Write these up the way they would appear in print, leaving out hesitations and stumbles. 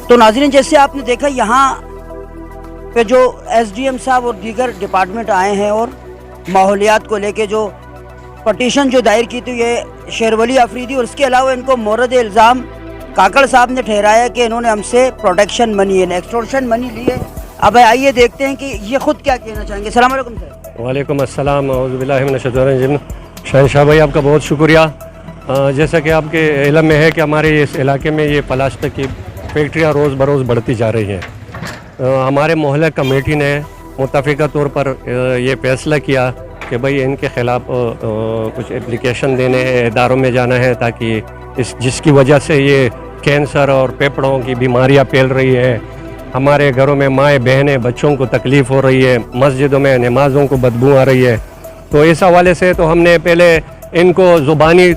تو ناظرین جیسے آپ نے دیکھا یہاں پہ جو ایس ڈی ایم صاحب اور دیگر ڈپارٹمنٹ آئے ہیں اور ماحولیات کو لے کے جو پٹیشن جو دائر کی تھی یہ شیرولی آفریدی، اور اس کے علاوہ ان کو مورد الزام کاکڑ صاحب نے ٹھہرایا کہ انہوں نے ہم سے پروٹیکشن منی ایکسٹورشن منی لی ہے۔ اب آئیے دیکھتے ہیں کہ یہ خود کیا کہنا چاہیں گے۔ السلام علیکم سر۔ وعلیکم السلام، اعوذ باللہ من الشیطان الرجیم۔ شہنشاہ بھائی آپ کا بہت شکریہ۔ جیسا کہ آپ کے علم میں ہے کہ ہمارے اس علاقے میں یہ پلاسٹک کی فیکٹریاں روز بروز بڑھتی جا رہی ہیں۔ ہمارے محلہ کمیٹی نے متفقہ طور پر یہ فیصلہ کیا کہ بھئی ان کے خلاف کچھ اپلیکیشن دینے اداروں میں جانا ہے، تاکہ جس کی وجہ سے یہ کینسر اور پھیپھڑوں کی بیماریاں پھیل رہی ہے، ہمارے گھروں میں مائیں بہنیں بچوں کو تکلیف ہو رہی ہے، مسجدوں میں نمازوں کو بدبو آ رہی ہے۔ تو اس حوالے سے تو ہم نے پہلے ان کو زبانی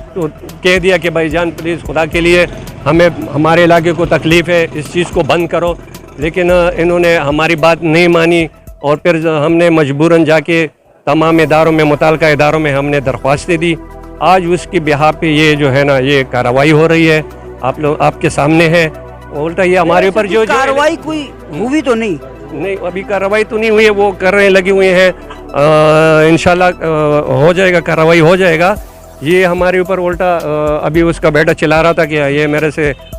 کہہ دیا کہ بھائی جان پلیز خدا کے لیے ہمارے علاقے کو تکلیف ہے، اس چیز کو بند کرو، لیکن انہوں نے ہماری بات نہیں مانی، اور پھر ہم نے مجبوراً جا کے تمام اداروں میں متعلقہ اداروں میں ہم نے درخواستیں دی۔ آج اس کی بہا پہ یہ جو ہے نا یہ کارروائی ہو رہی ہے، آپ کے سامنے ہے۔ الٹا یہ ہمارے اوپر جو کارروائی کوئی ہوئی تو نہیں، ابھی کارروائی تو نہیں ہوئی ہے، وہ کر رہے لگے ہوئے ہیں، انشاءاللہ ہو جائے گا، کارروائی ہو جائے گا۔ یہ ہمارے اوپر الٹا ابھی اس کا بیٹا چلا رہا تھا کہ یہ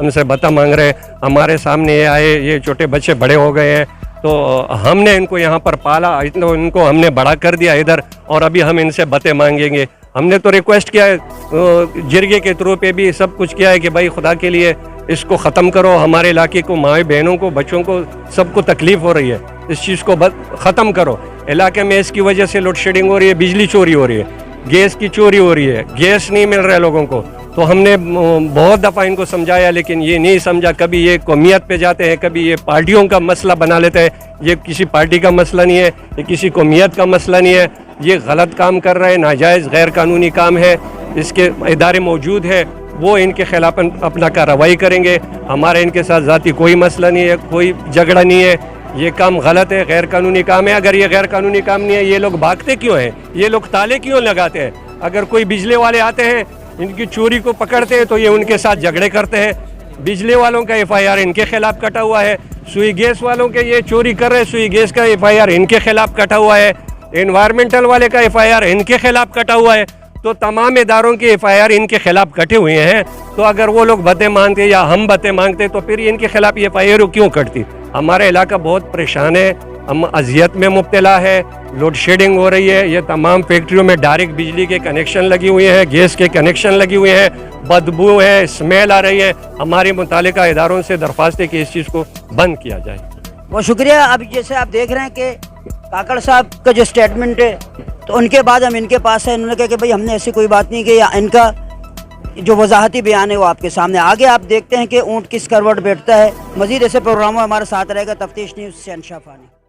ہم سے بتا مانگ رہے ہیں، ہمارے سامنے یہ آئے، یہ چھوٹے بچے بڑے ہو گئے ہیں، تو ہم نے ان کو یہاں پر پالا، ان کو ہم نے بڑا کر دیا ادھر، اور ابھی ہم ان سے بتیں مانگیں گے۔ ہم نے تو ریکویسٹ کیا ہے جرگے کے تھرو پہ بھی سب کچھ کیا ہے کہ بھائی خدا کے لیے اس کو ختم کرو، ہمارے علاقے کو مائیں بہنوں کو بچوں کو سب کو تکلیف ہو رہی ہے، اس چیز کو ختم کرو۔ علاقے میں اس کی وجہ سے لوڈ شیڈنگ ہو رہی ہے، بجلی چوری ہو رہی ہے، گیس کی چوری ہو رہی ہے، گیس نہیں مل رہا ہے لوگوں کو۔ تو ہم نے بہت دفعہ ان کو سمجھایا، لیکن یہ نہیں سمجھا۔ کبھی یہ قومیت پہ جاتے ہیں، کبھی یہ پارٹیوں کا مسئلہ بنا لیتے ہیں۔ یہ کسی پارٹی کا مسئلہ نہیں ہے، یہ کسی قومیت کا مسئلہ نہیں ہے۔ یہ غلط کام کر رہے ہیں، ناجائز غیر قانونی کام ہے، اس کے ادارے موجود ہیں، وہ ان کے خلاف اپنا کارروائی کریں گے۔ ہمارا ان کے ساتھ ذاتی کوئی مسئلہ نہیں ہے، کوئی جھگڑا نہیں ہے۔ یہ کام غلط ہے، غیر قانونی کام ہے۔ اگر یہ غیر قانونی کام نہیں ہے، یہ لوگ بھاگتے کیوں ہیں؟ یہ لوگ تالے کیوں لگاتے ہیں؟ اگر کوئی بجلی والے آتے ہیں ان کی چوری کو پکڑتے ہیں تو یہ ان کے ساتھ جھگڑے کرتے ہیں۔ بجلی والوں کا ایف آئی آر ان کے خلاف کٹا ہوا ہے، سوئی گیس والوں کے یہ چوری کر رہے ہیں، سوئی گیس کا ایف آئی آر ان کے خلاف کٹا ہوا ہے، انوائرمنٹل والے کا ایف آئی آر ان کے خلاف کٹا ہوا ہے۔ تو تمام اداروں کے ایف آئی آر ان کے خلاف کٹے ہوئے ہیں۔ تو اگر وہ لوگ باتیں مانتے یا ہم باتیں مانگتے تو پھر ان کے خلاف ایف آئی آر کیوں کٹتی؟ ہمارا علاقہ بہت پریشان ہے، ہم اذیت میں مبتلا ہے، لوڈ شیڈنگ ہو رہی ہے، یہ تمام فیکٹریوں میں ڈائریکٹ بجلی کے کنیکشن لگی ہوئے ہیں، گیس کے کنیکشن لگی ہوئے ہیں، بدبو ہے، اسمیل آ رہی ہے۔ ہماری متعلقہ اداروں سے درخواست ہے کہ اس چیز کو بند کیا جائے۔ بہت شکریہ۔ اب جیسے آپ دیکھ رہے ہیں کہ کاکڑ صاحب کا جو اسٹیٹمنٹ ہے، تو ان کے بعد ہم ان کے پاس ہیں، انہوں نے کہا کہ بھائی ہم نے ایسی کوئی بات نہیں کی، یا ان کا جو وضاحتی بیان ہے وہ آپ کے سامنے۔ آگے آپ دیکھتے ہیں کہ اونٹ کس کروٹ بیٹھتا ہے۔ مزید ایسے پروگراموں ہمارے ساتھ رہے گا۔ تفتیش نیوز سے شہنشاہ فانی۔